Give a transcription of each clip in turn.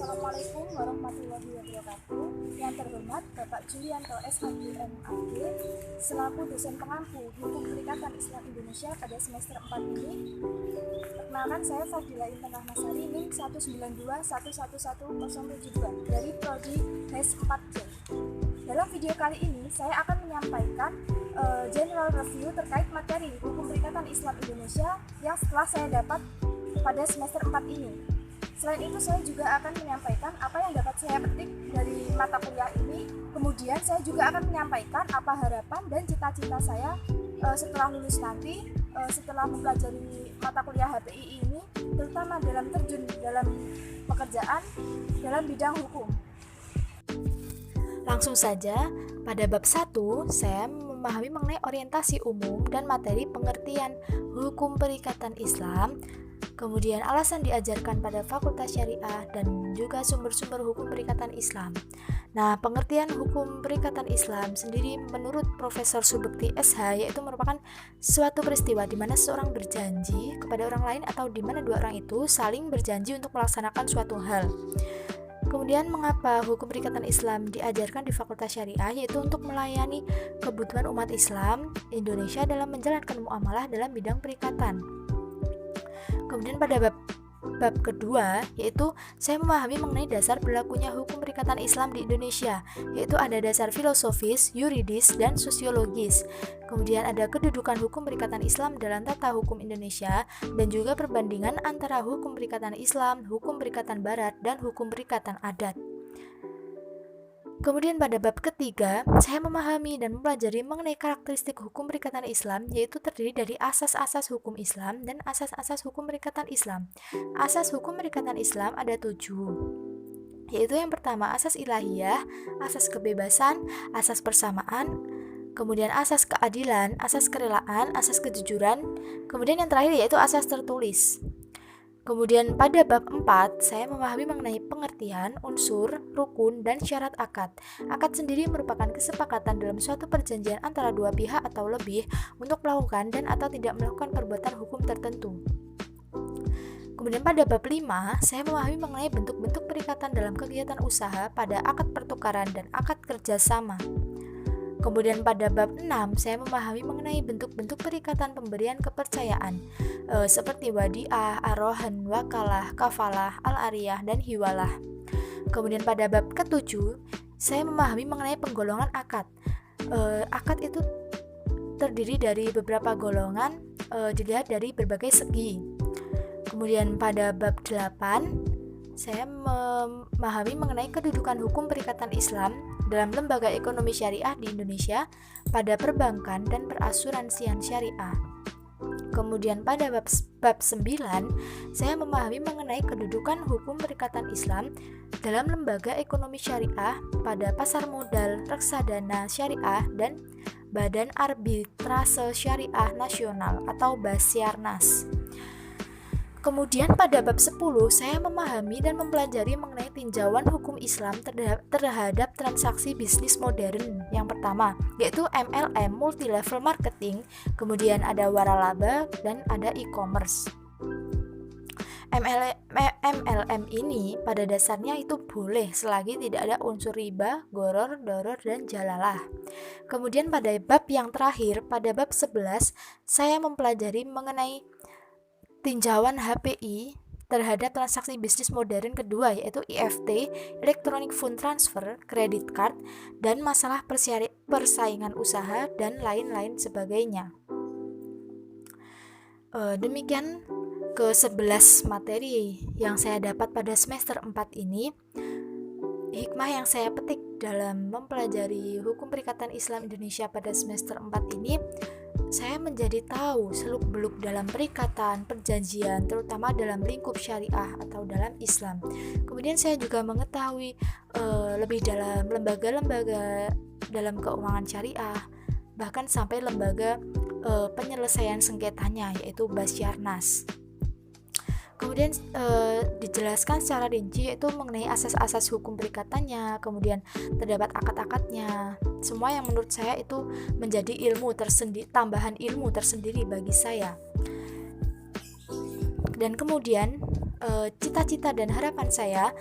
Assalamualaikum warahmatullahi wabarakatuh. Yang terhormat Bapak Julianto SHMAG selaku dosen pengampu Hukum Perikatan Islam Indonesia pada semester 4 ini. Perkenalkan, saya Fadila Intan Rahmasari NIM 192111072 dari Prodi HES 4C. Dalam video kali ini saya akan menyampaikan general review terkait materi Hukum Perikatan Islam Indonesia yang setelah saya dapat pada semester 4 ini. Selain itu, saya juga akan menyampaikan apa yang dapat saya petik dari mata kuliah ini. Kemudian saya juga akan menyampaikan apa harapan dan cita-cita saya setelah lulus nanti, setelah mempelajari mata kuliah HPI ini, terutama dalam terjun dalam pekerjaan dalam bidang hukum. Langsung saja, pada bab 1, saya memahami mengenai orientasi umum dan materi pengertian hukum perikatan Islam, kemudian alasan diajarkan pada Fakultas Syariah, dan juga sumber-sumber hukum perikatan Islam. Nah, pengertian hukum perikatan Islam sendiri menurut Profesor Subekti SH yaitu merupakan suatu peristiwa di mana seseorang berjanji kepada orang lain atau di mana dua orang itu saling berjanji untuk melaksanakan suatu hal. Kemudian mengapa hukum perikatan Islam diajarkan di Fakultas Syariah, yaitu untuk melayani kebutuhan umat Islam Indonesia dalam menjalankan muamalah dalam bidang perikatan. Kemudian pada bab kedua, yaitu saya memahami mengenai dasar berlakunya hukum perikatan Islam di Indonesia, yaitu ada dasar filosofis, yuridis, dan sosiologis. Kemudian ada kedudukan hukum perikatan Islam dalam tata hukum Indonesia, dan juga perbandingan antara hukum perikatan Islam, hukum perikatan Barat, dan hukum perikatan adat. Kemudian pada bab ketiga, saya memahami dan mempelajari mengenai karakteristik hukum perikatan Islam, yaitu terdiri dari asas-asas hukum Islam dan asas-asas hukum perikatan Islam. Asas hukum perikatan Islam ada 7, yaitu yang pertama asas ilahiyah, asas kebebasan, asas persamaan, kemudian asas keadilan, asas kerelaan, asas kejujuran, kemudian yang terakhir yaitu asas tertulis. Kemudian pada bab 4, saya memahami mengenai pengertian, unsur, rukun, dan syarat akad. Akad sendiri merupakan kesepakatan dalam suatu perjanjian antara dua pihak atau lebih untuk melakukan dan atau tidak melakukan perbuatan hukum tertentu. Kemudian pada bab 5, saya memahami mengenai bentuk-bentuk perikatan dalam kegiatan usaha pada akad pertukaran dan akad kerjasama. Kemudian pada bab 6, saya memahami mengenai bentuk-bentuk perikatan pemberian kepercayaan seperti wadiah, arohan, wakalah, kafalah, al-ariyah, dan hiwalah. Kemudian pada bab ke-7, saya memahami mengenai penggolongan akad. Akad itu terdiri dari beberapa golongan, dilihat dari berbagai segi. Kemudian pada bab 8, saya memahami mengenai kedudukan hukum perikatan Islam dalam lembaga ekonomi syariah di Indonesia pada perbankan dan perasuransian syariah. Kemudian pada bab 9, saya memahami mengenai kedudukan hukum perikatan Islam dalam lembaga ekonomi syariah pada pasar modal, reksadana syariah, dan Badan Arbitrase Syariah Nasional atau Basyarnas. Kemudian pada bab 10, saya memahami dan mempelajari mengenai tinjauan hukum Islam terhadap transaksi bisnis modern. Yang pertama, yaitu MLM, multi level marketing, kemudian ada waralaba, dan ada e-commerce. MLM ini pada dasarnya itu boleh selagi tidak ada unsur riba, goror, doror, dan jalalah. Kemudian pada bab yang terakhir, pada bab 11, saya mempelajari mengenai tinjauan HPI terhadap transaksi bisnis modern kedua, yaitu EFT, Electronic Fund Transfer, Credit Card, dan masalah persaingan usaha, dan lain-lain sebagainya. Demikian ke-11 materi yang saya dapat pada semester 4 ini. Hikmah yang saya petik dalam mempelajari hukum perikatan Islam Indonesia pada semester 4 ini, saya menjadi tahu seluk-beluk dalam perikatan, perjanjian, terutama dalam lingkup syariah atau dalam Islam. Kemudian saya juga mengetahui lebih dalam lembaga-lembaga dalam keuangan syariah, bahkan sampai lembaga penyelesaian sengketanya, yaitu Basyarnas. Kemudian dijelaskan secara rinci yaitu mengenai asas-asas hukum perikatannya, kemudian terdapat akad-akadnya. Semua yang menurut saya itu menjadi tambahan ilmu tersendiri bagi saya. Dan kemudian cita-cita dan harapan saya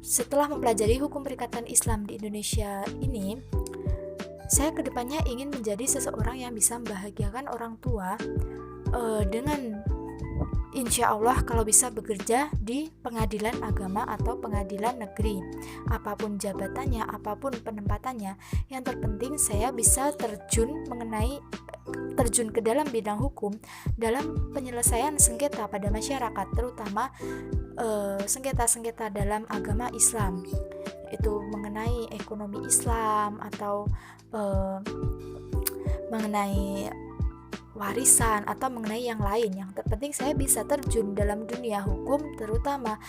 setelah mempelajari hukum perikatan Islam di Indonesia ini, saya kedepannya ingin menjadi seseorang yang bisa membahagiakan orang tua dengan insya Allah kalau bisa bekerja di pengadilan agama atau pengadilan negeri. Apapun jabatannya, apapun penempatannya, yang terpenting saya bisa terjun ke dalam bidang hukum dalam penyelesaian sengketa pada masyarakat, terutama sengketa-sengketa dalam agama Islam, itu mengenai ekonomi Islam atau mengenai warisan atau mengenai yang lain. Yang terpenting saya bisa terjun dalam dunia hukum, terutama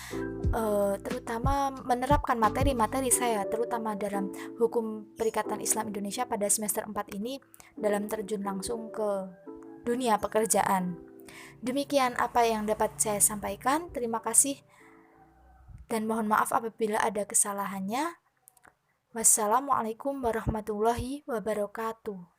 menerapkan materi-materi saya, terutama dalam hukum perikatan Islam Indonesia pada semester 4 ini, dalam terjun langsung ke dunia pekerjaan. Demikian apa yang dapat saya sampaikan. Terima kasih dan mohon maaf apabila ada kesalahannya. Wassalamualaikum warahmatullahi wabarakatuh.